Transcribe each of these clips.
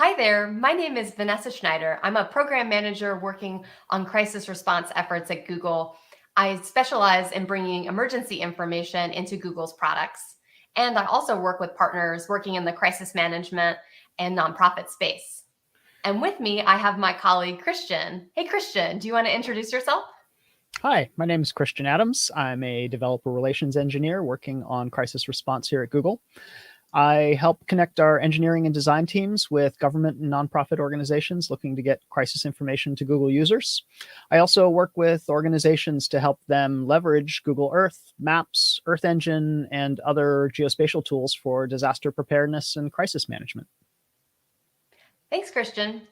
Hi there, my name is Vanessa Schneider. I'm a program manager working on crisis response efforts at Google. I specialize in bringing emergency information into Google's products. And I also work with partners working in the crisis management and nonprofit space. And with me, I have my colleague, Christian. Hey, Christian, do you want to introduce yourself? Hi, my name is Christiaan Adams. I'm a developer relations engineer working on crisis response here at Google. I help connect our engineering and design teams with government and nonprofit organizations looking to get crisis information to Google users. I also work with organizations to help them leverage Google Earth, Maps, Earth Engine, and other geospatial tools for disaster preparedness and crisis management. Thanks, Christian.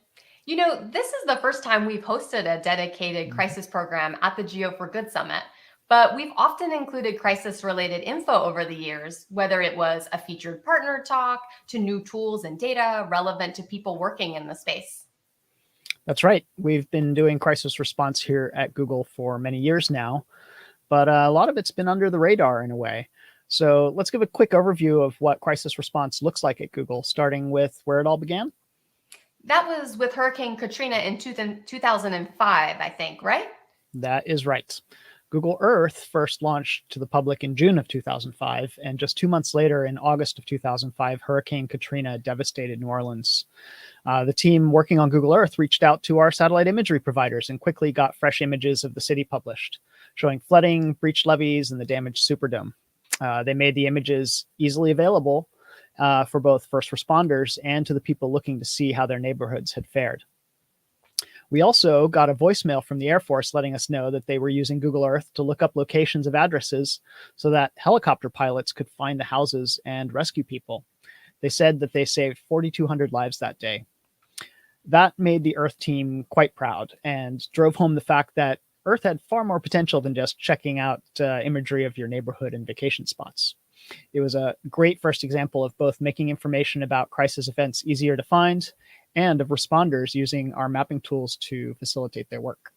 You know, this is the first time we've hosted a dedicated crisis program at the Geo for Good Summit, but we've often included crisis-related info over the years, whether it was a featured partner talk to new tools and data relevant to people working in the space. That's right. We've been doing crisis response here at Google for many years now, but a lot of it's been under the radar in a way. So let's give a quick overview of what crisis response looks like at Google, starting with where it all began. That was with Hurricane Katrina in 2005, I think, right? That is right. Google Earth first launched to the public in June of 2005, and just 2 months later, in August of 2005, Hurricane Katrina devastated New Orleans. The team working on Google Earth reached out to our satellite imagery providers and quickly got fresh images of the city published, showing flooding, breached levees, and the damaged Superdome. They made the images easily available for both first responders and to the people looking to see how their neighborhoods had fared. We also got a voicemail from the Air Force letting us know that they were using Google Earth to look up locations of addresses so that helicopter pilots could find the houses and rescue people. They said that they saved 4,200 lives that day. That made the Earth team quite proud and drove home the fact that Earth had far more potential than just checking out imagery of your neighborhood and vacation spots. It was a great first example of both making information about crisis events easier to find and of responders using our mapping tools to facilitate their work.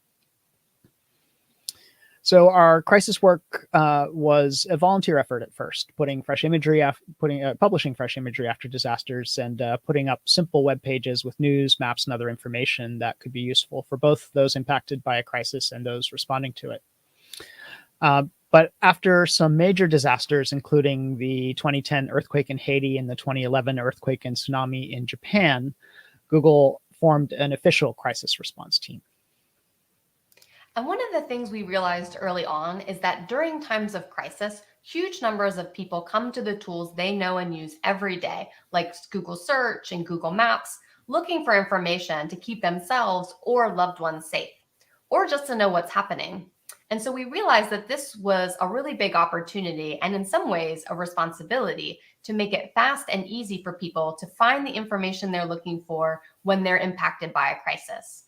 So our crisis work was a volunteer effort at first, publishing fresh imagery after disasters and putting up simple web pages with news, maps, and other information that could be useful for both those impacted by a crisis and those responding to it. But after some major disasters, including the 2010 earthquake in Haiti and the 2011 earthquake and tsunami in Japan, Google formed an official crisis response team. And one of the things we realized early on is that during times of crisis, huge numbers of people come to the tools they know and use every day, like Google Search and Google Maps, looking for information to keep themselves or loved ones safe, or just to know what's happening. And so we realized that this was a really big opportunity and in some ways a responsibility to make it fast and easy for people to find the information they're looking for when they're impacted by a crisis.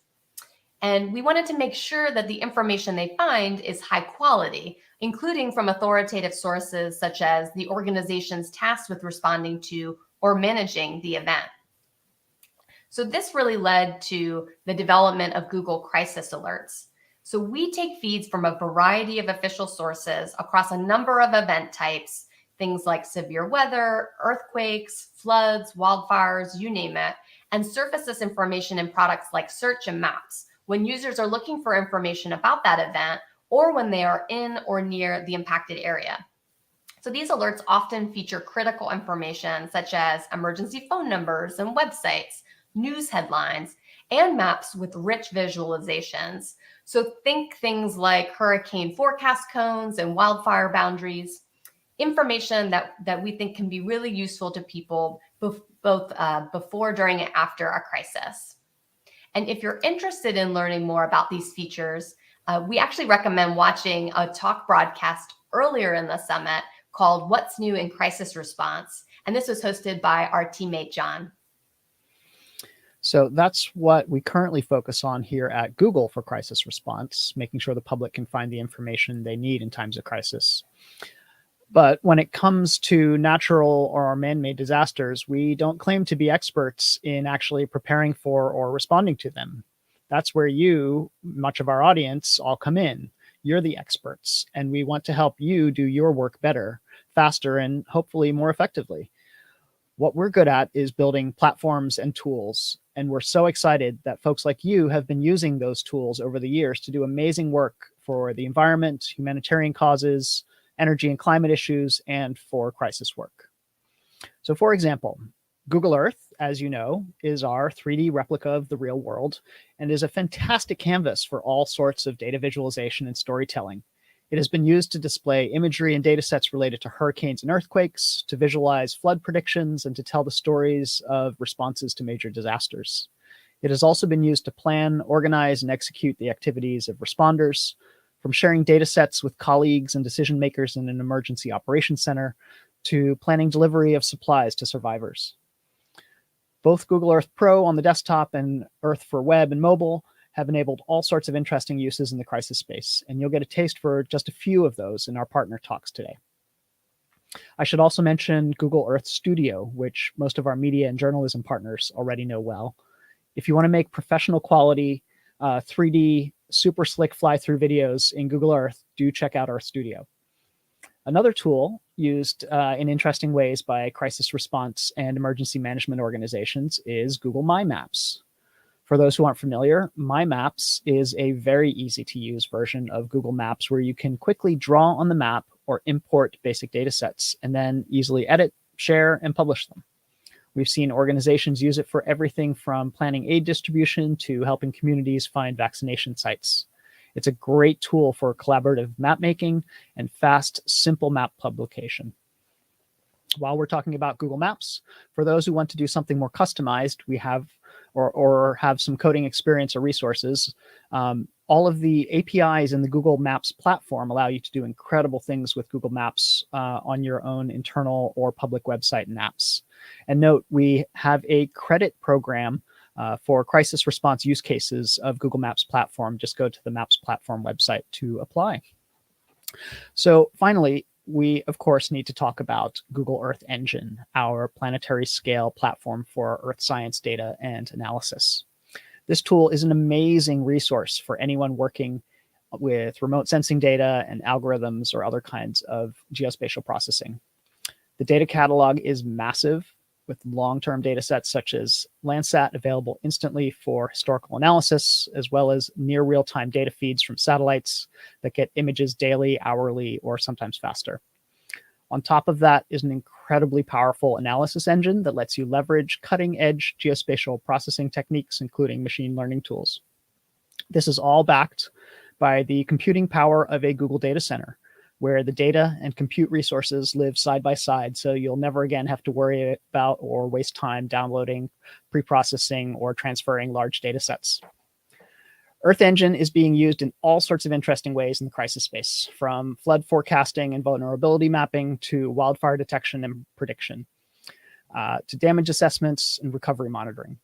And we wanted to make sure that the information they find is high quality, including from authoritative sources such as the organizations tasked with responding to or managing the event. So this really led to the development of Google Crisis Alerts. So we take feeds from a variety of official sources across a number of event types, things like severe weather, earthquakes, floods, wildfires, you name it, and surface this information in products like Search and Maps when users are looking for information about that event or when they are in or near the impacted area. So these alerts often feature critical information such as emergency phone numbers and websites, news headlines, and maps with rich visualizations. So think things like hurricane forecast cones and wildfire boundaries, information that we think can be really useful to people both before, during, and after a crisis. And if you're interested in learning more about these features, we actually recommend watching a talk broadcast earlier in the summit called What's New in Crisis Response. And this was hosted by our teammate, John. So that's what we currently focus on here at Google for crisis response, making sure the public can find the information they need in times of crisis. But when it comes to natural or man-made disasters, we don't claim to be experts in actually preparing for or responding to them. That's where you, much of our audience, all come in. You're the experts, and we want to help you do your work better, faster, and hopefully more effectively. What we're good at is building platforms and tools. And we're so excited that folks like you have been using those tools over the years to do amazing work for the environment, humanitarian causes, energy and climate issues, and for crisis work. So for example, Google Earth, as you know, is our 3D replica of the real world and is a fantastic canvas for all sorts of data visualization and storytelling. It has been used to display imagery and data sets related to hurricanes and earthquakes, to visualize flood predictions, and to tell the stories of responses to major disasters. It has also been used to plan, organize, and execute the activities of responders, from sharing data sets with colleagues and decision makers in an emergency operations center, to planning delivery of supplies to survivors. Both Google Earth Pro on the desktop and Earth for web and mobile have enabled all sorts of interesting uses in the crisis space, and you'll get a taste for just a few of those in our partner talks today. I should also mention Google Earth Studio, which most of our media and journalism partners already know well. If you want to make professional quality 3D super slick fly-through videos in Google Earth, do check out Earth Studio. Another tool used in interesting ways by crisis response and emergency management organizations is Google My Maps. For those who aren't familiar, My Maps is a very easy to use version of Google Maps where you can quickly draw on the map or import basic data sets and then easily edit, share, and publish them. We've seen organizations use it for everything from planning aid distribution to helping communities find vaccination sites. It's a great tool for collaborative map making and fast, simple map publication. While we're talking about Google Maps, for those who want to do something more customized, we have or have some coding experience or resources. All of the APIs in the Google Maps platform allow you to do incredible things with Google Maps on your own internal or public website and apps. And note, we have a credit program for crisis response use cases of Google Maps platform. Just go to the Maps platform website to apply. So finally, we, of course, need to talk about Google Earth Engine, our planetary scale platform for Earth science data and analysis. This tool is an amazing resource for anyone working with remote sensing data and algorithms or other kinds of geospatial processing. The data catalog is massive, with long-term data sets such as Landsat available instantly for historical analysis, as well as near real-time data feeds from satellites that get images daily, hourly, or sometimes faster. On top of that is an incredibly powerful analysis engine that lets you leverage cutting-edge geospatial processing techniques, including machine learning tools. This is all backed by the computing power of a Google data center, where the data and compute resources live side by side, so you'll never again have to worry about or waste time downloading, pre-processing, or transferring large data sets. Earth Engine is being used in all sorts of interesting ways in the crisis space, from flood forecasting and vulnerability mapping to wildfire detection and prediction, to damage assessments and recovery monitoring.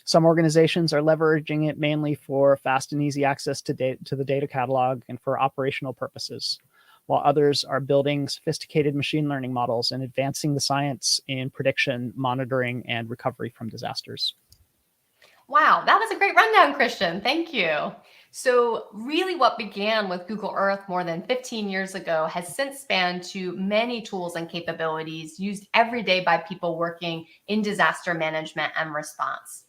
Some organizations are leveraging it mainly for fast and easy access to the data catalog and for operational purposes, while others are building sophisticated machine learning models and advancing the science in prediction, monitoring, and recovery from disasters. Wow, that was a great rundown, Christian. Thank you. So really what began with Google Earth more than 15 years ago has since spanned to many tools and capabilities used every day by people working in disaster management and response.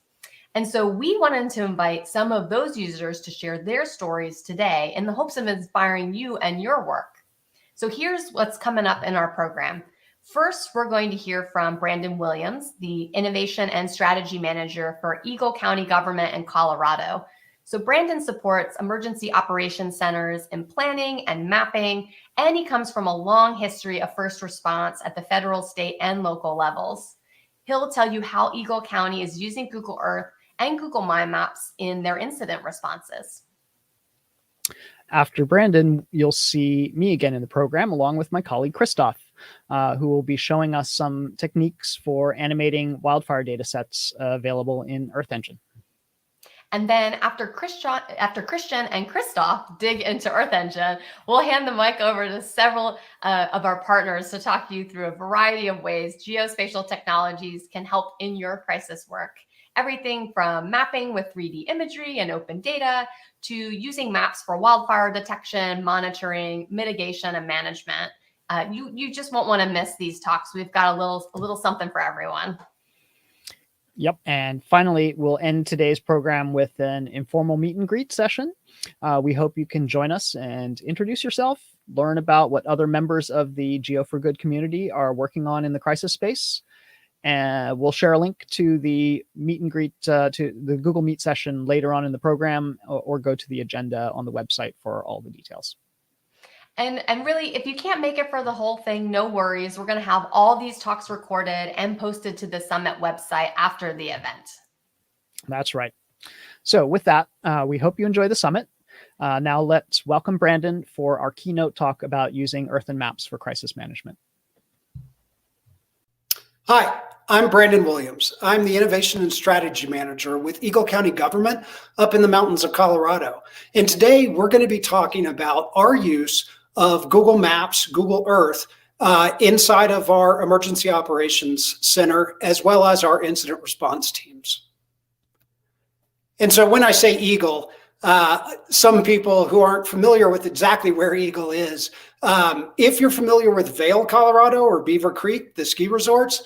And so we wanted to invite some of those users to share their stories today in the hopes of inspiring you and your work. So here's what's coming up in our program. First, we're going to hear from Brandon Williams, the Innovation and Strategy Manager for Eagle County Government in Colorado. So Brandon supports emergency operations centers in planning and mapping, and he comes from a long history of first response at the federal, state, and local levels. He'll tell you how Eagle County is using Google Earth and Google My Maps in their incident responses. After Brandon, you'll see me again in the program, along with my colleague Christoph, who will be showing us some techniques for animating wildfire data sets available in Earth Engine. And then after Christian and Christoph dig into Earth Engine, we'll hand the mic over to several of our partners to talk you through a variety of ways geospatial technologies can help in your crisis work. Everything from mapping with 3D imagery and open data to using maps for wildfire detection, monitoring, mitigation, and management. You just won't want to miss these talks. We've got a little something for everyone. Yep. And finally, we'll end today's program with an informal meet and greet session. We hope you can join us and introduce yourself, learn about what other members of the Geo for Good community are working on in the crisis space. And we'll share a link to the meet and greet, to the Google Meet session later on in the program, or go to the agenda on the website for all the details. And really, if you can't make it for the whole thing, no worries. We're going to have all these talks recorded and posted to the Summit website after the event. That's right. So with that, we hope you enjoy the Summit. Now let's welcome Brandon for our keynote talk about using earthen maps for crisis management. Hi, I'm Brandon Williams. I'm the Innovation and Strategy Manager with Eagle County Government up in the mountains of Colorado. And today we're going to be talking about our use of Google Maps, Google Earth, inside of our Emergency Operations Center, as well as our incident response teams. And so when I say Eagle, some people who aren't familiar with exactly where Eagle is, if you're familiar with Vail, Colorado, or Beaver Creek, the ski resorts,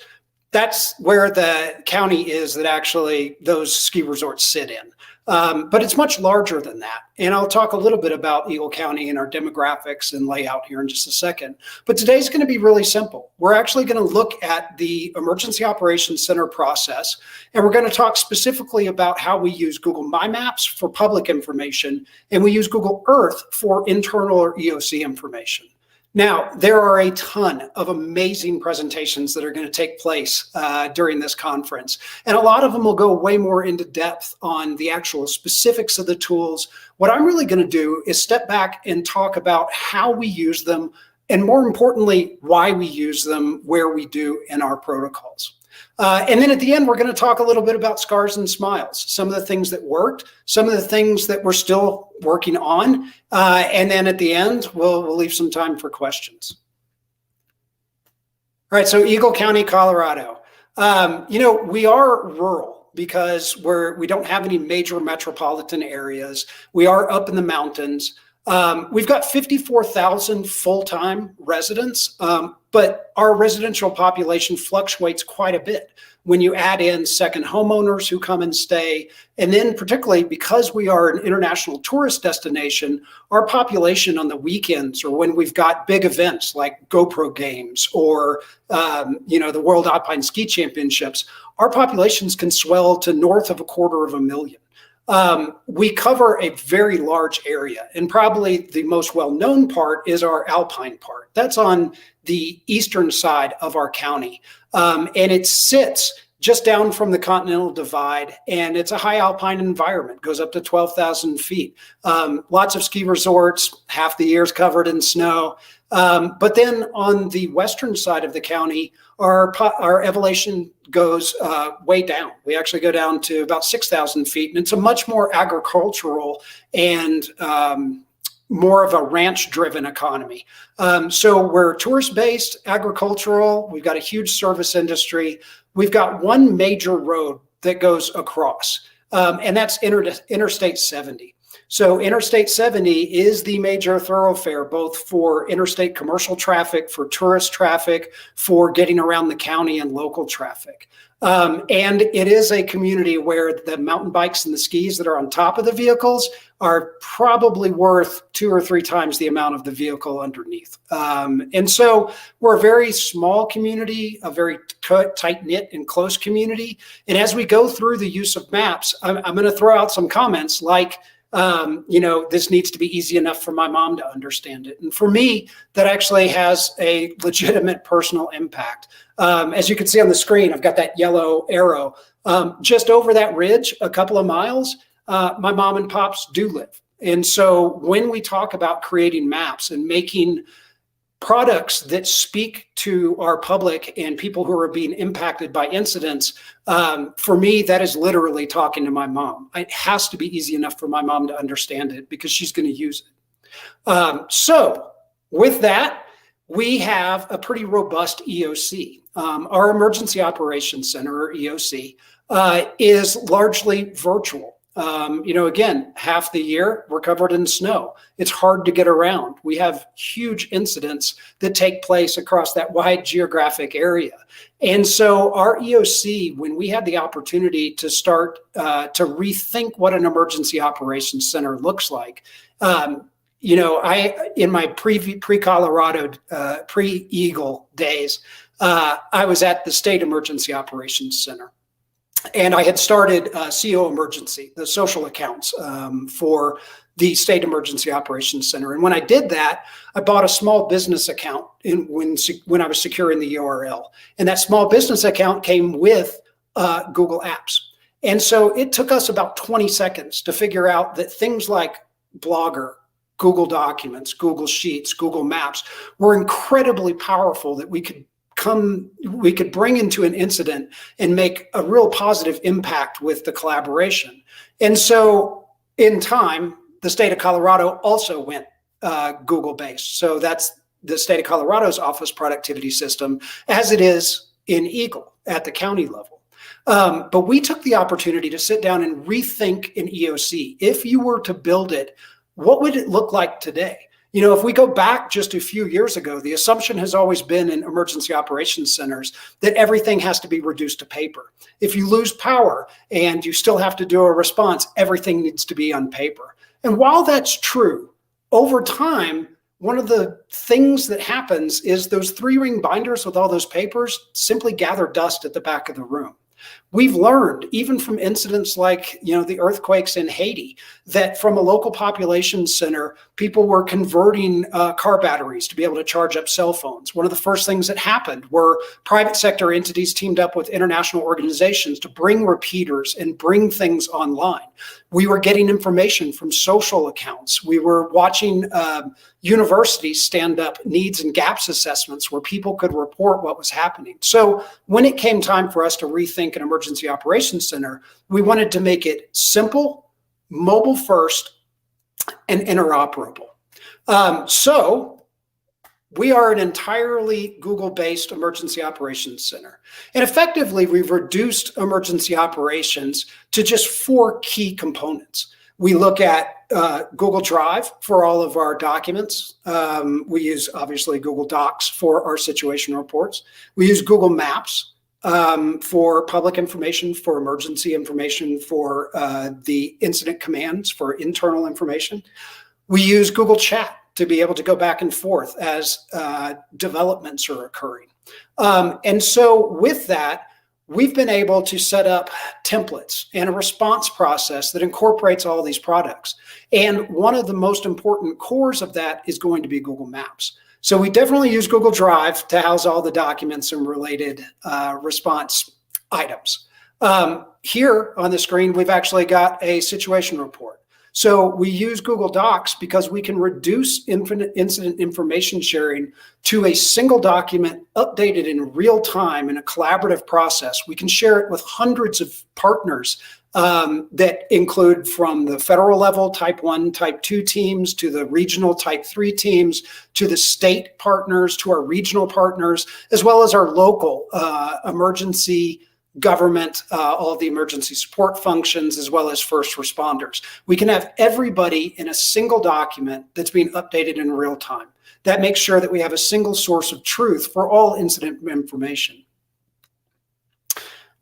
that's where the county is that actually those ski resorts sit in. But it's much larger than that. And I'll talk a little bit about Eagle County and our demographics and layout here in just a second. But today's going to be really simple. We're actually going to look at the Emergency Operations Center process, and we're going to talk specifically about how we use Google My Maps for public information, and we use Google Earth for internal or EOC information. Now, there are a ton of amazing presentations that are going to take place during this conference, and a lot of them will go way more into depth on the actual specifics of the tools. What I'm really going to do is step back and talk about how we use them, and more importantly, why we use them where we do in our protocols. And then at the end, we're going to talk a little bit about scars and smiles, some of the things that worked, some of the things that we're still working on. And then at the end, we'll leave some time for questions. All right, so Eagle County, Colorado. We are rural because we don't have any major metropolitan areas. We are up in the mountains. We've got 54,000 full-time residents, but our residential population fluctuates quite a bit when you add in second homeowners who come and stay. And then particularly because we are an international tourist destination, our population on the weekends or when we've got big events like GoPro games or, the World Alpine Ski Championships, our populations can swell to north of 250,000. We cover a very large area, and probably the most well-known part is our alpine part. That's on the eastern side of our county, and it sits just down from the Continental Divide, and it's a high alpine environment, goes up to 12,000 feet. Lots of ski resorts, half the year's covered in snow. But then on the western side of the county, our elevation goes way down. We actually go down to about 6,000 feet, and it's a much more agricultural and more of a ranch-driven economy. So we're tourist-based, agricultural. We've got a huge service industry. We've got one major road that goes across, and that's Interstate 70. So Interstate 70 is the major thoroughfare, both for interstate commercial traffic, for tourist traffic, for getting around the county and local traffic. And it is a community where the mountain bikes and the skis that are on top of the vehicles are probably worth 2 or 3 times the amount of the vehicle underneath. And so we're a very small community, a very tight-knit and close community. And as we go through the use of maps, I'm going to throw out some comments like, this needs to be easy enough for my mom to understand it. And for me, that actually has a legitimate personal impact. As you can see on the screen, I've got that yellow arrow. Just over that ridge, a couple of miles, my mom and pops do live. And so when we talk about creating maps and making products that speak to our public and people who are being impacted by incidents, for me, that is literally talking to my mom. It has to be easy enough for my mom to understand it because she's going to use it. So with that, we have a pretty robust EOC. Our Emergency Operations Center, or EOC, is largely virtual. Again, half the year we're covered in snow. It's hard to get around. We have huge incidents that take place across that wide geographic area. And so our EOC, when we had the opportunity to start to rethink what an emergency operations center looks like, in my pre-Colorado, pre-Eagle days, I was at the State Emergency Operations Center. And I had started CO Emergency, the social accounts for the State Emergency Operations Center. And when I did that, I bought a small business account when I was securing the URL. And that small business account came with Google Apps. And so it took us about 20 seconds to figure out that things like Blogger, Google Documents, Google Sheets, Google Maps were incredibly powerful, that we could bring into an incident and make a real positive impact with the collaboration. And so in time, the state of Colorado also went Google based. So that's the state of Colorado's office productivity system, as it is in Eagle at the county level. But we took the opportunity to sit down and rethink an EOC. If you were to build it, what would it look like today? If we go back just a few years ago, the assumption has always been in emergency operations centers that everything has to be reduced to paper. If you lose power and you still have to do a response, everything needs to be on paper. And while that's true, over time, one of the things that happens is those 3-ring binders with all those papers simply gather dust at the back of the room. We've learned, even from incidents like, the earthquakes in Haiti, that from a local population center, people were converting car batteries to be able to charge up cell phones. One of the first things that happened were private sector entities teamed up with international organizations to bring repeaters and bring things online. We were getting information from social accounts. We were watching universities stand up needs and gaps assessments where people could report what was happening. So when it came time for us to rethink an emergency operations center, we wanted to make it simple, mobile first, and interoperable. So we are an entirely Google-based emergency operations center. And effectively, we've reduced emergency operations to just 4 key components. We look at Google Drive for all of our documents. We use, obviously, Google Docs for our situation reports. We use Google Maps for public information, for emergency information, for the incident commands, for internal information. We use Google Chat to be able to go back and forth as developments are occurring. And so with that, we've been able to set up templates and a response process that incorporates all these products. And one of the most important cores of that is going to be Google Maps. So we definitely use Google Drive to house all the documents and related response items. Here on the screen, we've actually got a situation report. So we use Google Docs because we can reduce incident information sharing to a single document updated in real time in a collaborative process. We can share it with hundreds of partners that include from the federal level type 1, type 2 teams, to the regional type 3 teams, to the state partners, to our regional partners, as well as our local emergency government, all the emergency support functions, as well as first responders. We can have everybody in a single document that's being updated in real time. That makes sure that we have a single source of truth for all incident information.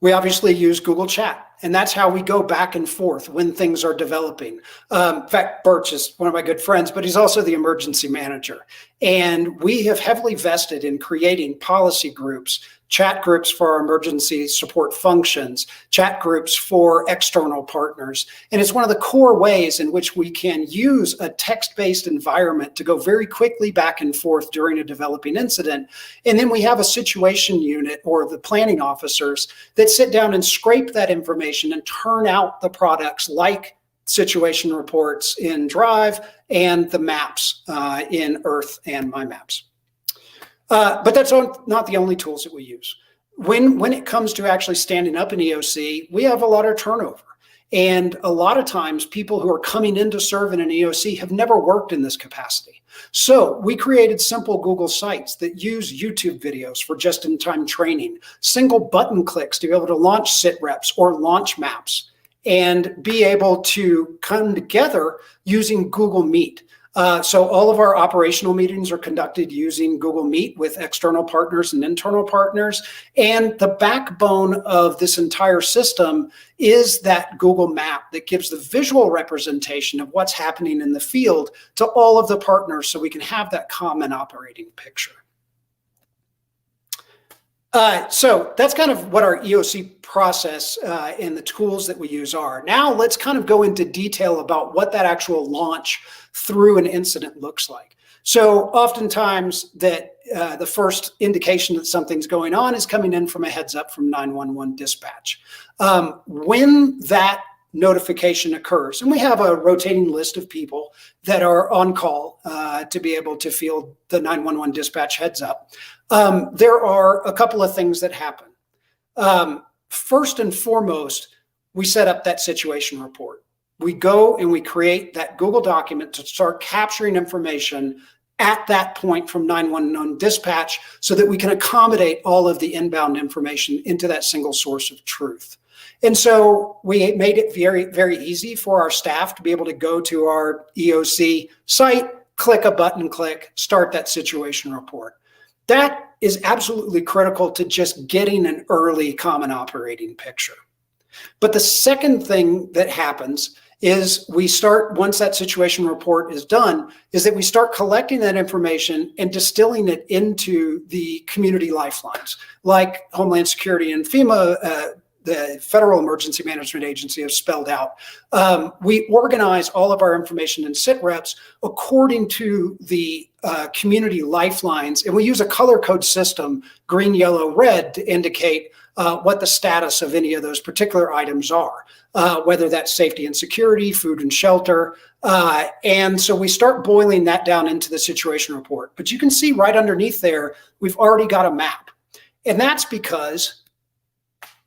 We obviously use Google Chat, and that's how we go back and forth when things are developing. In fact, Birch is one of my good friends, but he's also the emergency manager. And we have heavily vested in creating policy groups, chat groups for our emergency support functions, chat groups for external partners. And it's one of the core ways in which we can use a text-based environment to go very quickly back and forth during a developing incident. And then we have a situation unit or the planning officers that sit down and scrape that information and turn out the products like situation reports in Drive and the maps in Earth and My Maps. But that's not the only tools that we use. When it comes to actually standing up an EOC, we have a lot of turnover. And a lot of times people who are coming in to serve in an EOC have never worked in this capacity. So we created simple Google sites that use YouTube videos for just-in-time training, single button clicks to be able to launch SIT reps or launch maps. and be able to come together using Google Meet. So all of our operational meetings are conducted using Google Meet with external partners and internal partners. And the backbone of this entire system is that Google map that gives the visual representation of what's happening in the field to all of the partners so we can have that common operating picture. So that's kind of what our EOC process and the tools that we use are. Now let's kind of go into detail about what that actual launch through an incident looks like. So oftentimes that the first indication that something's going on is coming in from a heads up from 911 dispatch. When that notification occurs, and we have a rotating list of people that are on call to be able to field the 911 dispatch heads up, there are a couple of things that happen. First and foremost, we set up that situation report. We go and we create that Google document to start capturing information at that point from 911 dispatch so that we can accommodate all of the inbound information into that single source of truth. And so we made it very, very easy for our staff to be able to go to our EOC site, click a button, click, start that situation report. That is absolutely critical to just getting an early common operating picture. But the second thing that happens is we start, once that situation report is done, is that we start collecting that information and distilling it into the community lifelines, like Homeland Security and FEMA, the Federal Emergency Management Agency, have spelled out. We organize all of our information in sit reps according to the community lifelines, and we use a color code system, green, yellow, red, to indicate what the status of any of those particular items are, whether that's safety and security, food and shelter. And so we start boiling that down into the situation report. But you can see right underneath there, we've already got a map. And that's because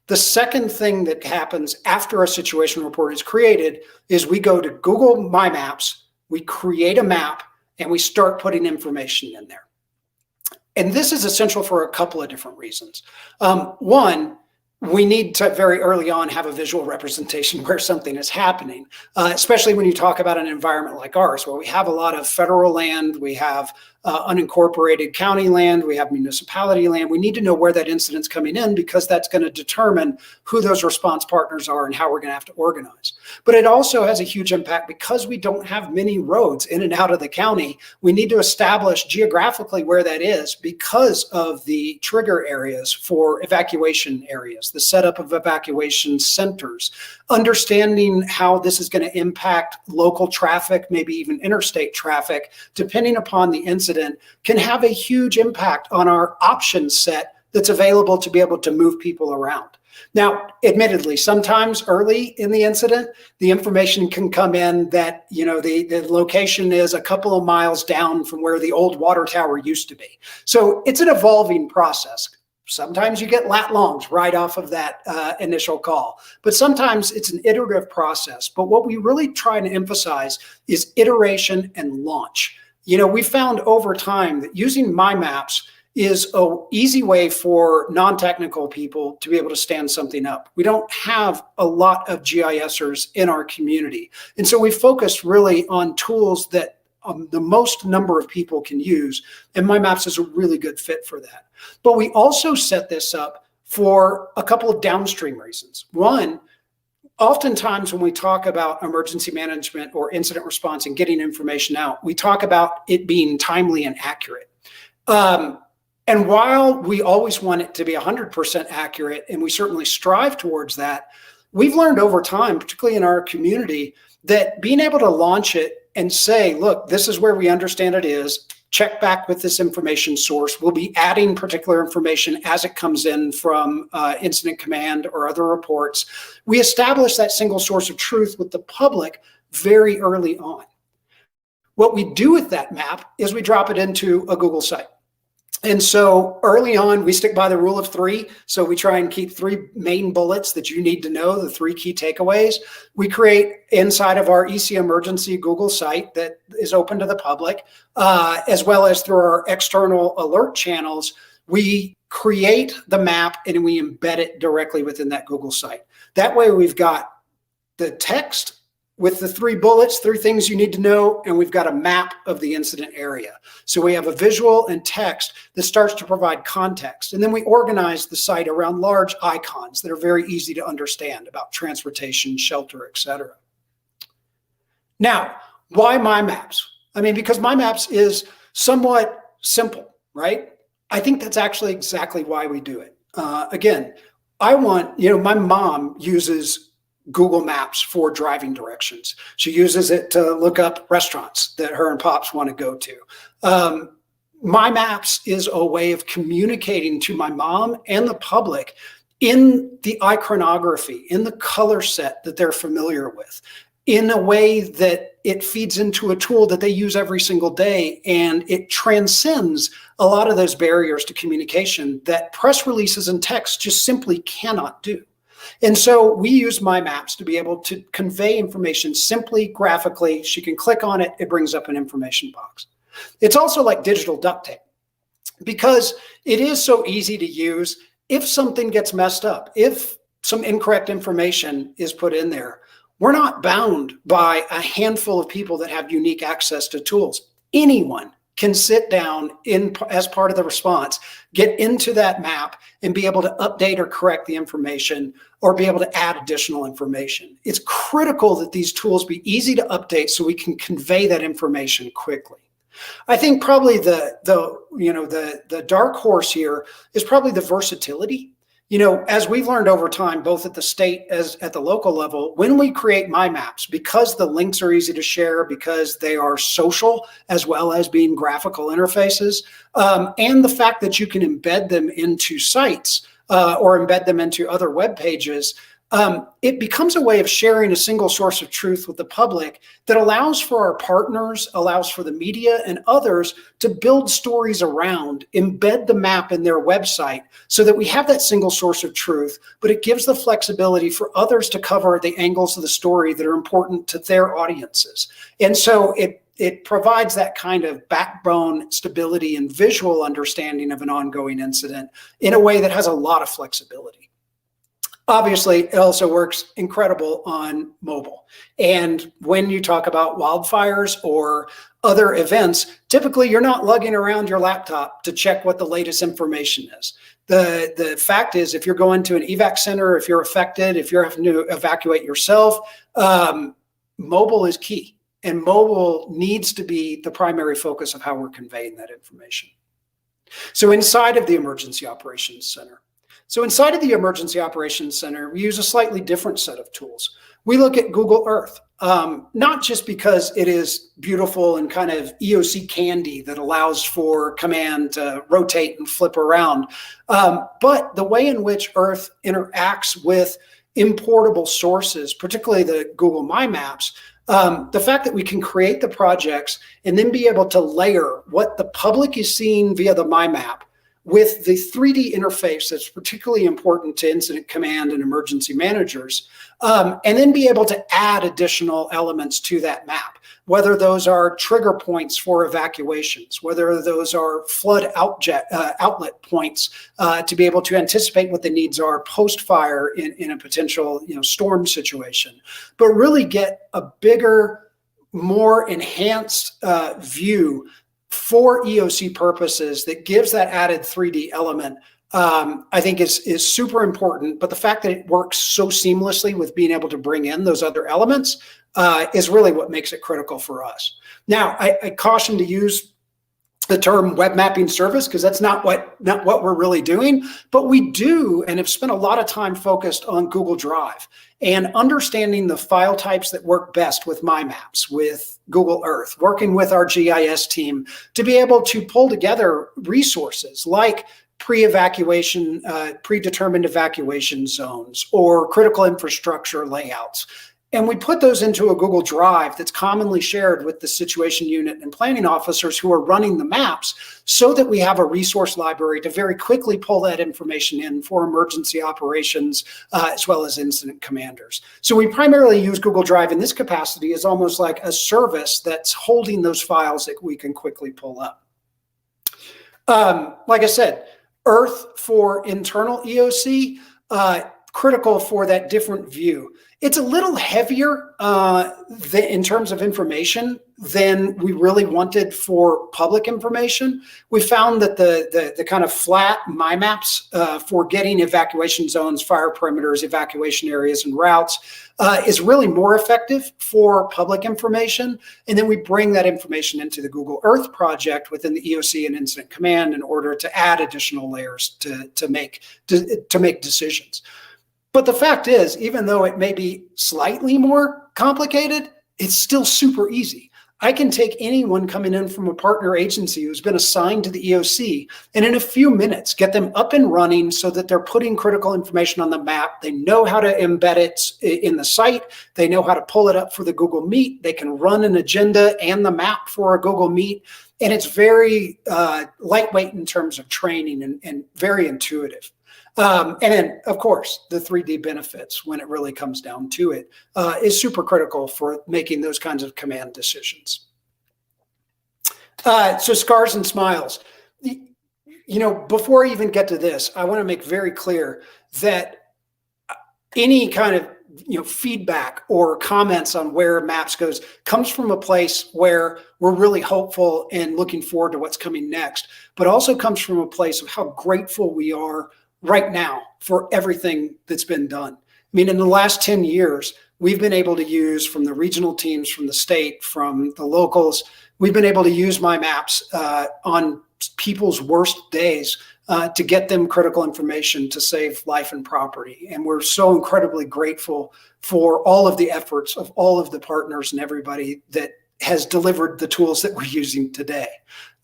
the second thing that happens after a situation report is created is we go to Google My Maps, we create a map, and we start putting information in there. And this is essential for a couple of different reasons. One, we need to very early on have a visual representation where something is happening, especially when you talk about an environment like ours, where we have a lot of federal land, we have unincorporated county land, we have municipality land. We need to know where that incident's coming in because that's going to determine who those response partners are and how we're going to have to organize. But it also has a huge impact because we don't have many roads in and out of the county. We need to establish geographically where that is because of the trigger areas for evacuation areas, the setup of evacuation centers, understanding how this is going to impact local traffic, maybe even interstate traffic, depending upon the incident, can have a huge impact on our option set that's available to be able to move people around. Now, admittedly, sometimes early in the incident, the information can come in that, you know, the location is a couple of miles down from where the old water tower used to be. So it's an evolving process. Sometimes you get lat longs right off of that initial call, but sometimes it's an iterative process. But what we really try to emphasize is iteration and launch. You know, we found over time that using My Maps is an easy way for non-technical people to be able to stand something up. We don't have a lot of GISers in our community. And so we focused really on tools that the most number of people can use. And My Maps is a really good fit for that. But we also set this up for a couple of downstream reasons. One, oftentimes when we talk about emergency management or incident response and getting information out, we talk about it being timely and accurate. And while we always want it to be 100% accurate, and we certainly strive towards that, we've learned over time, particularly in our community, that being able to launch it and say, look, this is where we understand it is, check back with this information source. We'll be adding particular information as it comes in from incident command or other reports. We establish that single source of truth with the public very early on. What we do with that map is we drop it into a Google site. And so early on, we stick by the rule of three. So we try and keep three main bullets that you need to know, the three key takeaways. We create inside of our EC Emergency Google site that is open to the public, as well as through our external alert channels. We create the map and we embed it directly within that Google site. That way we've got the text with the 3 bullets, 3 things you need to know, and we've got a map of the incident area. So we have a visual and text that starts to provide context. And then we organize the site around large icons that are very easy to understand about transportation, shelter, etc. Now, why My Maps? I mean, because My Maps is somewhat simple, right? I think that's actually exactly why we do it. Again, I want, my mom uses Google Maps for driving directions. She uses it to look up restaurants that her and Pops want to go to. My Maps is a way of communicating to my mom and the public in the iconography, in the color set that they're familiar with, in a way that it feeds into a tool that they use every single day, and it transcends a lot of those barriers to communication that press releases and text just simply cannot do. And so we use My Maps to be able to convey information simply, graphically. She can click on it, it brings up an information box. It's also like digital duct tape because it is so easy to use. If something gets messed up, if some incorrect information is put in there, we're not bound by a handful of people that have unique access to tools. Anyone can sit down as part of the response, get into that map and be able to update or correct the information or be able to add additional information. It's critical that these tools be easy to update so we can convey that information quickly. I think probably the dark horse here is probably the versatility. As we've learned over time, both at the state as at the local level, when we create My Maps, because the links are easy to share, because they are social as well as being graphical interfaces, and the fact that you can embed them into sites or embed them into other web pages, it becomes a way of sharing a single source of truth with the public that allows for our partners, allows for the media and others to build stories around, embed the map in their website so that we have that single source of truth, but it gives the flexibility for others to cover the angles of the story that are important to their audiences. And so it provides that kind of backbone stability and visual understanding of an ongoing incident in a way that has a lot of flexibility. Obviously, it also works incredible on mobile. And when you talk about wildfires or other events, typically you're not lugging around your laptop to check what the latest information is. The fact is, if you're going to an evac center, if you're affected, if you're having to evacuate yourself, mobile is key. And mobile needs to be the primary focus of how we're conveying that information. So inside of the Emergency Operations Center, we use a slightly different set of tools. We look at Google Earth, not just because it is beautiful and kind of EOC candy that allows for command to rotate and flip around, but the way in which Earth interacts with importable sources, particularly the Google My Maps, the fact that we can create the projects and then be able to layer what the public is seeing via the My Map with the 3D interface that's particularly important to incident command and emergency managers, and then be able to add additional elements to that map, whether those are trigger points for evacuations, whether those are flood outlet points to be able to anticipate what the needs are post-fire in a potential storm situation, but really get a bigger, more enhanced view for EOC purposes that gives that added 3D element, I think is super important. But the fact that it works so seamlessly with being able to bring in those other elements is really what makes it critical for us. Now, I caution to use the term web mapping service because that's not what we're really doing, but we do and have spent a lot of time focused on Google Drive and understanding the file types that work best with My Maps, with Google Earth, working with our GIS team to be able to pull together resources like pre-evacuation, predetermined evacuation zones or critical infrastructure layouts. And we put those into a Google Drive that's commonly shared with the situation unit and planning officers who are running the maps so that we have a resource library to very quickly pull that information in for emergency operations as well as incident commanders. So we primarily use Google Drive in this capacity as almost like a service that's holding those files that we can quickly pull up. Like I said, Earth for internal EOC, critical for that different view. It's a little heavier in terms of information than we really wanted for public information. We found that the kind of flat MyMaps for getting evacuation zones, fire perimeters, evacuation areas, and routes is really more effective for public information. And then we bring that information into the Google Earth project within the EOC and Incident Command in order to add additional layers to make decisions. But the fact is, even though it may be slightly more complicated, it's still super easy. I can take anyone coming in from a partner agency who's been assigned to the EOC and in a few minutes get them up and running so that they're putting critical information on the map. They know how to embed it in the site. They know how to pull it up for the Google Meet. They can run an agenda and the map for a Google Meet. And it's very lightweight in terms of training and very intuitive. And then, of course, the 3D benefits, when it really comes down to it, is super critical for making those kinds of command decisions. So scars and smiles. Before I even get to this, I want to make very clear that any kind of feedback or comments on where Maps goes comes from a place where we're really hopeful and looking forward to what's coming next, but also comes from a place of how grateful we are right now for everything that's been done. I mean, in the last 10 years, we've been able to use, from the regional teams, from the state, from the locals, we've been able to use MyMaps on people's worst days to get them critical information to save life and property. And we're so incredibly grateful for all of the efforts of all of the partners and everybody that has delivered the tools that we're using today.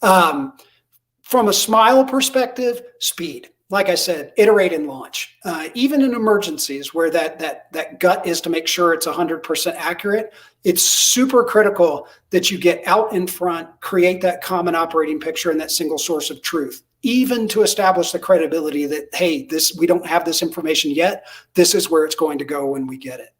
From a smile perspective, speed. Like I said, iterate and launch. Even in emergencies where that gut is to make sure it's 100% accurate, it's super critical that you get out in front, create that common operating picture and that single source of truth, even to establish the credibility that, hey, we don't have this information yet. This is where it's going to go when we get it.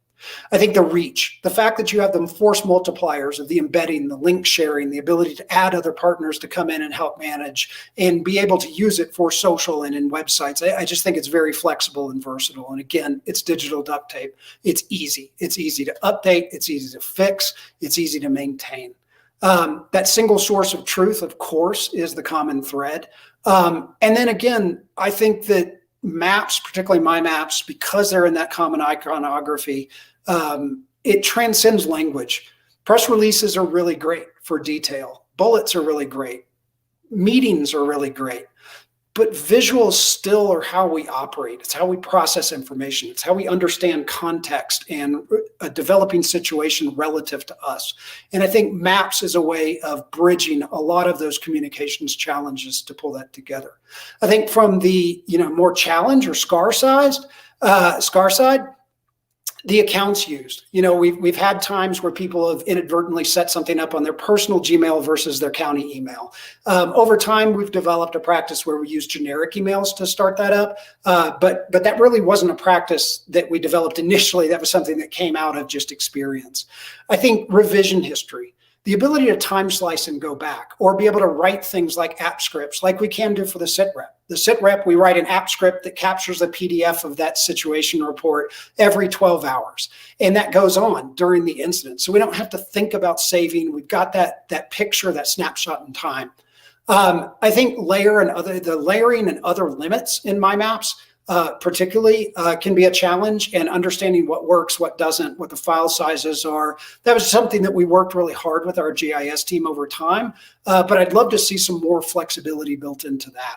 I think the reach, the fact that you have the force multipliers of the embedding, the link sharing, the ability to add other partners to come in and help manage and be able to use it for social and in websites. I just think it's very flexible and versatile. And again, it's digital duct tape. It's easy. It's easy to update. It's easy to fix. It's easy to maintain. That single source of truth, of course, is the common thread. And then again, I think that Maps, particularly MyMaps, because they're in that common iconography, it transcends language. Press releases are really great for detail. Bullets are really great. Meetings are really great. But visuals still are how we operate. It's how we process information. It's how we understand context and a developing situation relative to us. And I think Maps is a way of bridging a lot of those communications challenges to pull that together. I think from the more challenge or scar side, the accounts used. We've had times where people have inadvertently set something up on their personal Gmail versus their county email. Over time, we've developed a practice where we use generic emails to start that up. But that really wasn't a practice that we developed initially. That was something that came out of just experience. I think revision history, the ability to time slice and go back, or be able to write things like app scripts, like we can do for the SITREP. The SITREP, we write an app script that captures a PDF of that situation report every 12 hours. And that goes on during the incident. So we don't have to think about saving. We've got that picture, that snapshot in time. I think the layering and other limits in MyMaps particularly can be a challenge, and understanding what works, what doesn't, what the file sizes are. That was something that we worked really hard with our GIS team over time, but I'd love to see some more flexibility built into that.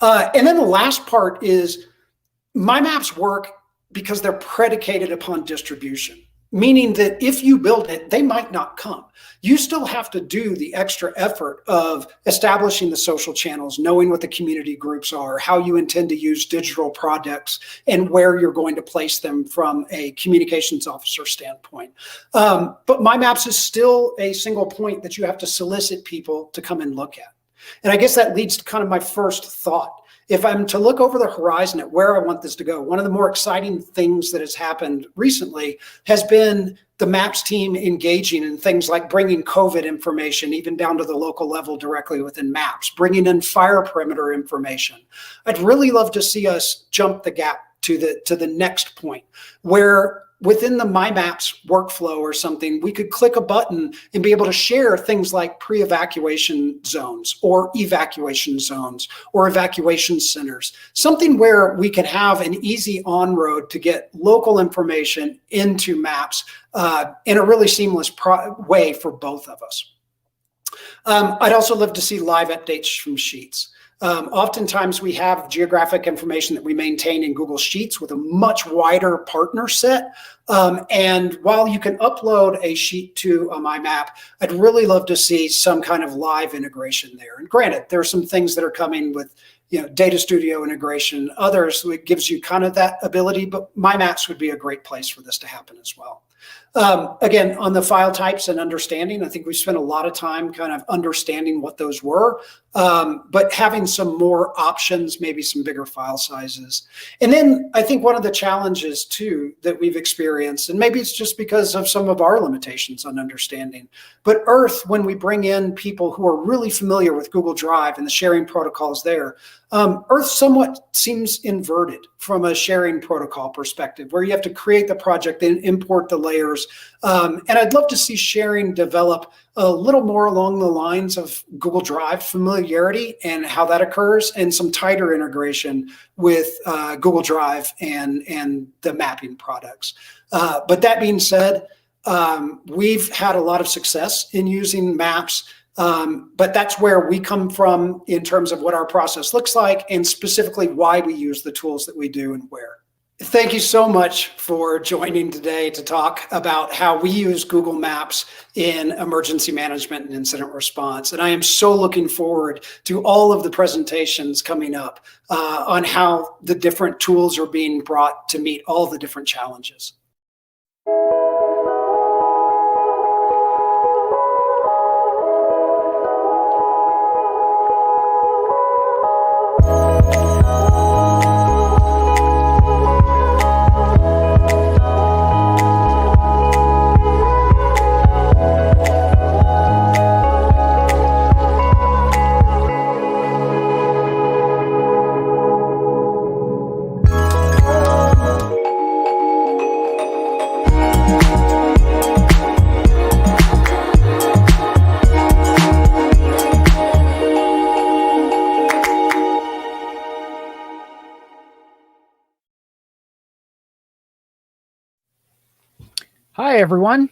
And then the last part is MyMaps work because they're predicated upon distribution, meaning that if you build it, they might not come. You still have to do the extra effort of establishing the social channels, knowing what the community groups are, how you intend to use digital products, and where you're going to place them from a communications officer standpoint. But MyMaps is still a single point that you have to solicit people to come and look at. And I guess that leads to kind of my first thought. If I'm to look over the horizon at where I want this to go, one of the more exciting things that has happened recently has been the Maps team engaging in things like bringing COVID information even down to the local level directly within Maps, bringing in fire perimeter information. I'd really love to see us jump the gap to the next point, where within the My Maps workflow or something, we could click a button and be able to share things like pre-evacuation zones or evacuation zones or evacuation centers, something where we can have an easy on-road to get local information into maps in a really seamless way for both of us. I'd also love to see live updates from Sheets. Oftentimes we have geographic information that we maintain in Google Sheets with a much wider partner set. And while you can upload a sheet to a My Map, I'd really love to see some kind of live integration there. And granted, there are some things that are coming with Data Studio integration, others it gives you kind of that ability, but My Maps would be a great place for this to happen as well. Again, on the file types and understanding, I think we spent a lot of time kind of understanding what those were, but having some more options, maybe some bigger file sizes. And then I think one of the challenges too that we've experienced, and maybe it's just because of some of our limitations on understanding, but Earth, when we bring in people who are really familiar with Google Drive and the sharing protocols there, Earth somewhat seems inverted from a sharing protocol perspective, where you have to create the project and import the layers. And I'd love to see sharing develop a little more along the lines of Google Drive familiarity and how that occurs, and some tighter integration with Google Drive and the mapping products. But that being said, we've had a lot of success in using maps. But that's where we come from in terms of what our process looks like, and specifically why we use the tools that we do and where. Thank you so much for joining today to talk about how we use Google Maps in emergency management and incident response. And I am so looking forward to all of the presentations coming up on how the different tools are being brought to meet all the different challenges. Hi, everyone.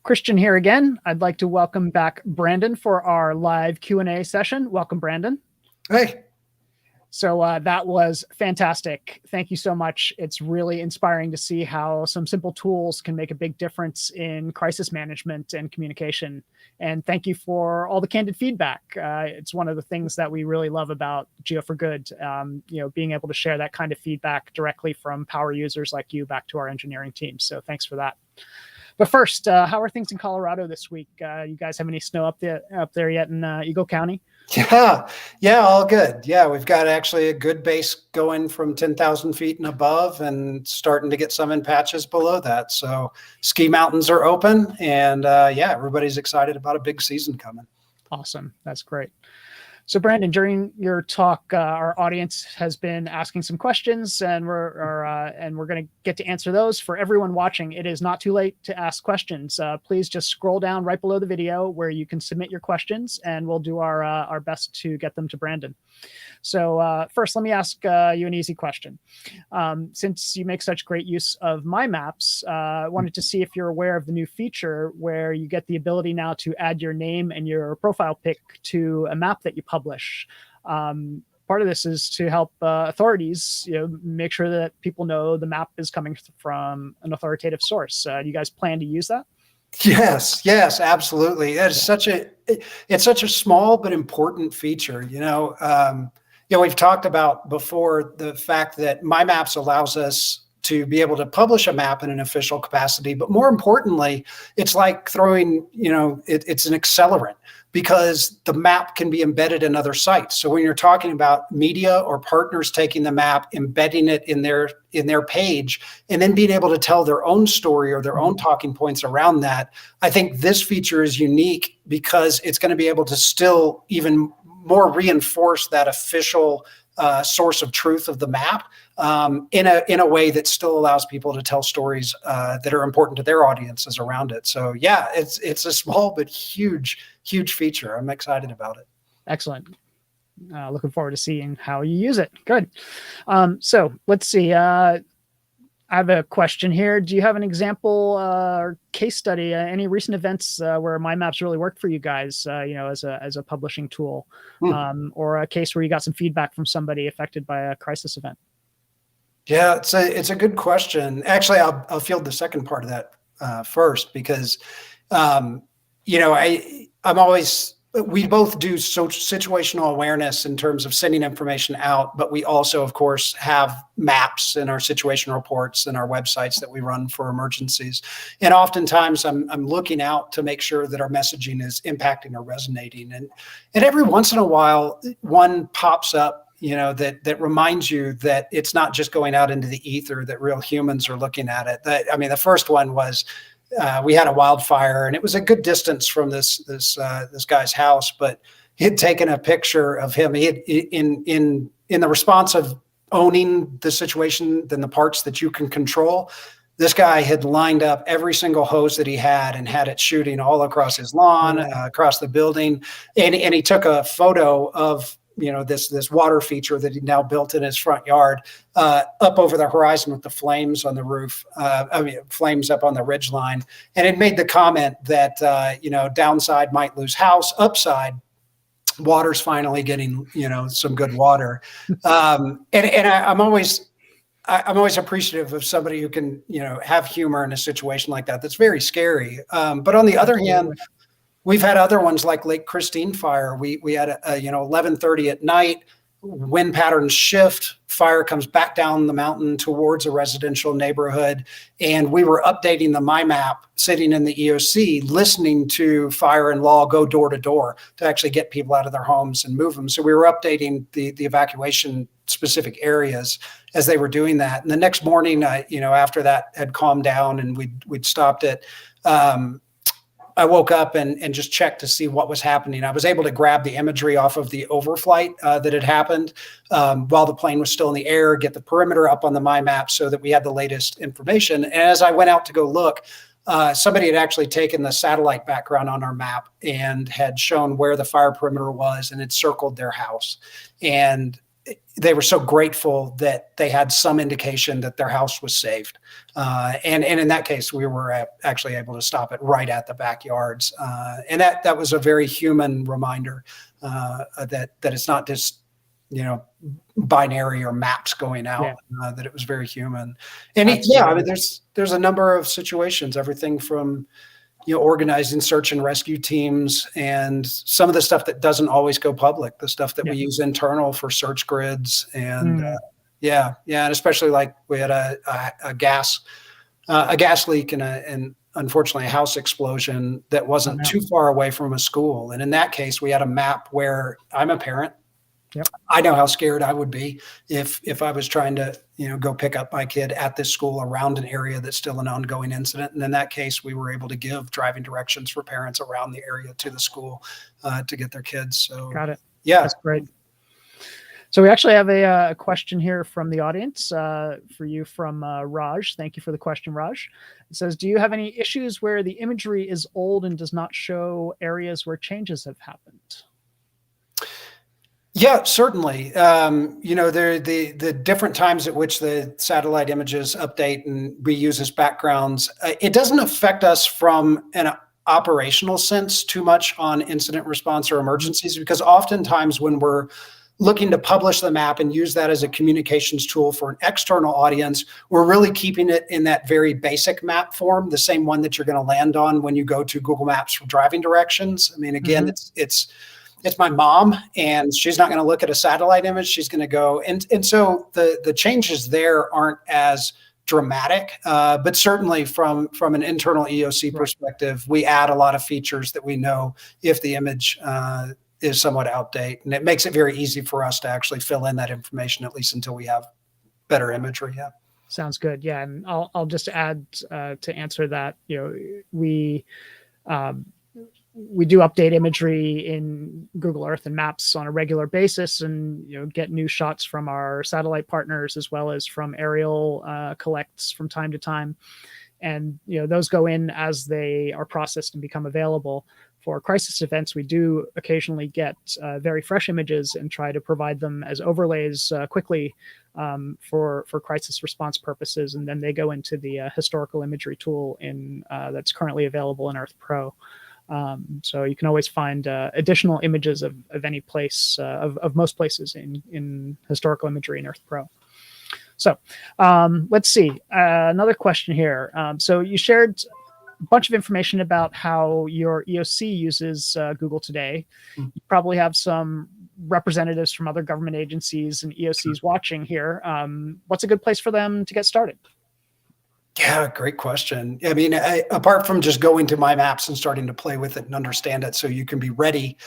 Christian here again. I'd like to welcome back Brandon for our live Q&A session. Welcome, Brandon. Hey. So that was fantastic. Thank you so much. It's really inspiring to see how some simple tools can make a big difference in crisis management and communication. And thank you for all the candid feedback. It's one of the things that we really love about Geo for Good, being able to share that kind of feedback directly from power users like you back to our engineering team. So thanks for that. But first, how are things in Colorado this week? You guys have any snow up there yet in Eagle County? Yeah, all good. Yeah, we've got actually a good base going from 10,000 feet and above, and starting to get some in patches below that. So ski mountains are open, and yeah, everybody's excited about a big season coming. Awesome. That's great. So Brandon, during your talk, our audience has been asking some questions, and we're going to get to answer those. For everyone watching, it is not too late to ask questions. Please just scroll down right below the video where you can submit your questions, and we'll do our best to get them to Brandon. So first, let me ask you an easy question. Since you make such great use of My Maps, I wanted to see if you're aware of the new feature where you get the ability now to add your name and your profile pic to a map that you publish. Part of this is to help authorities, make sure that people know the map is coming from an authoritative source. Do you guys plan to use that? Yes, absolutely. It's such a small but important feature. We've talked about before the fact that My Maps allows us to be able to publish a map in an official capacity, but more importantly, it's like throwing, it's an accelerant, because the map can be embedded in other sites. So when you're talking about media or partners taking the map, embedding it in their page, and then being able to tell their own story or their own talking points around that, I think this feature is unique because it's going to be able to still even more reinforce that official source of truth of the map in a way that still allows people to tell stories that are important to their audiences around it. So yeah, it's a small but huge feature. I'm excited about it. Excellent. Looking forward to seeing how you use it. Good. So let's see. I have a question here. Do you have an example or case study, any recent events where My Maps really worked for you guys, as a publishing tool, or a case where you got some feedback from somebody affected by a crisis event? Yeah, it's a good question. Actually, I'll field the second part of that first, because we both do situational awareness in terms of sending information out, but we also, of course, have maps in our situation reports and our websites that we run for emergencies. And oftentimes I'm looking out to make sure that our messaging is impacting or resonating. And every once in a while, one pops up, that reminds you that it's not just going out into the ether, that real humans are looking at it. The first one was, we had a wildfire, and it was a good distance from this guy's house, but he had taken a picture of him. He had, in the response of owning the situation, then the parts that you can control, this guy had lined up every single hose that he had and had it shooting all across his lawn, across the building, and he took a photo of this water feature that he now built in his front yard, up over the horizon with the flames on the roof, flames up on the ridge line. And it made the comment that, downside might lose house, upside, water's finally getting, some good water. I'm always appreciative of somebody who can, have humor in a situation like that. That's very scary. But on the other hand, we've had other ones like Lake Christine fire. We had 11:30 at night, wind patterns shift, fire comes back down the mountain towards a residential neighborhood, and we were updating the My Map, sitting in the EOC, listening to fire and law go door to door to actually get people out of their homes and move them. So we were updating the evacuation specific areas as they were doing that. And the next morning, after that had calmed down and we'd stopped it, I woke up and just checked to see what was happening. I was able to grab the imagery off of the overflight that had happened while the plane was still in the air, get the perimeter up on the My Map so that we had the latest information. And as I went out to go look, somebody had actually taken the satellite background on our map and had shown where the fire perimeter was and had circled their house. And they were so grateful that they had some indication that their house was saved. And in that case, we were actually able to stop it right at the backyards. And that was a very human reminder that it's not just, binary or maps going out, that it was very human. And there's a number of situations, everything from, organizing search and rescue teams, and some of the stuff that doesn't always go public, the stuff that we use internal for search grids. And and especially like we had a gas leak and unfortunately a house explosion that wasn't too far away from a school. And in that case, we had a map where I'm a parent. Yep. I know how scared I would be if I was trying to, go pick up my kid at this school around an area that's still an ongoing incident. And in that case, we were able to give driving directions for parents around the area to the school to get their kids. So got it. Yeah, that's great. So we actually have a question here from the audience for you from Raj. Thank you for the question, Raj. It says, do you have any issues where the imagery is old and does not show areas where changes have happened? Yeah, certainly. The different times at which the satellite images update and reuse as backgrounds, it doesn't affect us from an operational sense too much on incident response or emergencies, because oftentimes when we're looking to publish the map and use that as a communications tool for an external audience, we're really keeping it in that very basic map form, the same one that you're going to land on when you go to Google Maps for driving directions. I mean, again, it's my mom, and she's not going to look at a satellite image. She's going to go. And so the changes there aren't as dramatic, but certainly from an internal EOC perspective, we add a lot of features that we know if the image is somewhat outdated, and it makes it very easy for us to actually fill in that information, at least until we have better imagery. Yeah. Sounds good. Yeah. And I'll just add to answer that, we do update imagery in Google Earth and Maps on a regular basis, and get new shots from our satellite partners as well as from aerial collects from time to time. And those go in as they are processed and become available. For crisis events, we do occasionally get very fresh images and try to provide them as overlays quickly for crisis response purposes, and then they go into the historical imagery tool that's currently available in Earth Pro. So you can always find additional images of any place, of most places in historical imagery in Earth Pro. So let's see. Another question here. So you shared a bunch of information about how your EOC uses Google today. You probably have some representatives from other government agencies and EOCs watching here. What's a good place for them to get started? Yeah, great question. I mean, apart from just going to my maps and starting to play with it and understand it so you can be ready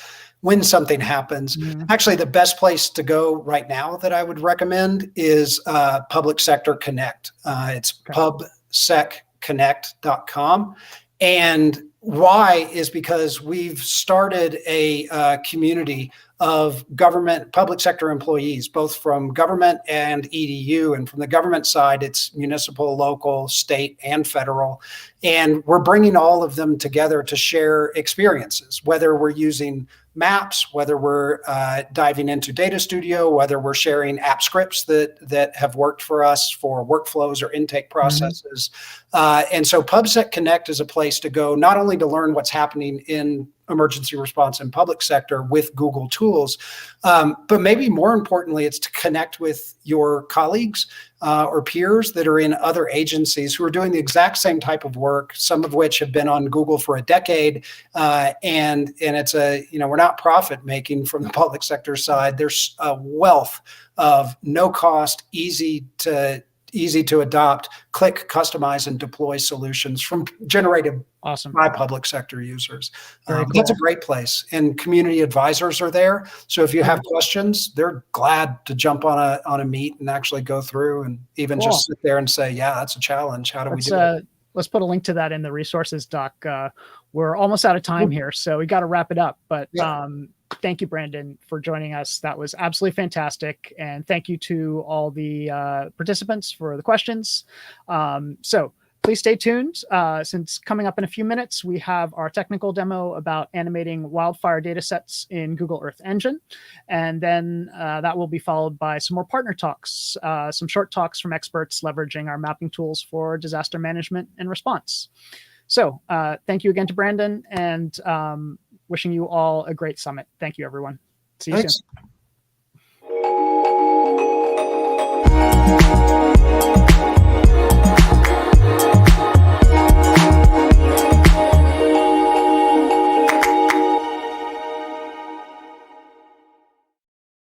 when something happens. Actually, the best place to go right now that I would recommend is Public Sector Connect. It's pubsecconnect.com. And why is because we've started a community of government, public sector employees, both from government and EDU. And from the government side, it's municipal, local, state, and federal. And we're bringing all of them together to share experiences, whether we're using maps, whether we're diving into Data Studio, whether we're sharing app scripts that have worked for us for workflows or intake processes. And so PubSec Connect is a place to go, not only to learn what's happening in emergency response and public sector with Google tools, but maybe more importantly, it's to connect with your colleagues or peers that are in other agencies who are doing the exact same type of work, some of which have been on Google for a decade. And it's we're not profit making from the public sector side. There's a wealth of no cost, easy to adopt, click, customize, and deploy solutions generated by public sector users. Cool. That's a great place. And community advisors are there. So if you have questions, they're glad to jump on a meet and actually go through and even just sit there and say, yeah, that's a challenge. How do we do it? Let's put a link to that in the resources doc. We're almost out of time here, so we got to wrap it up. But thank you, Brandon, for joining us. That was absolutely fantastic. And thank you to all the participants for the questions. So please stay tuned, since coming up in a few minutes, we have our technical demo about animating wildfire data sets in Google Earth Engine. And then that will be followed by some more partner talks, some short talks from experts leveraging our mapping tools for disaster management and response. So thank you again to Brandon, and wishing you all a great summit. Thank you, everyone. See you soon.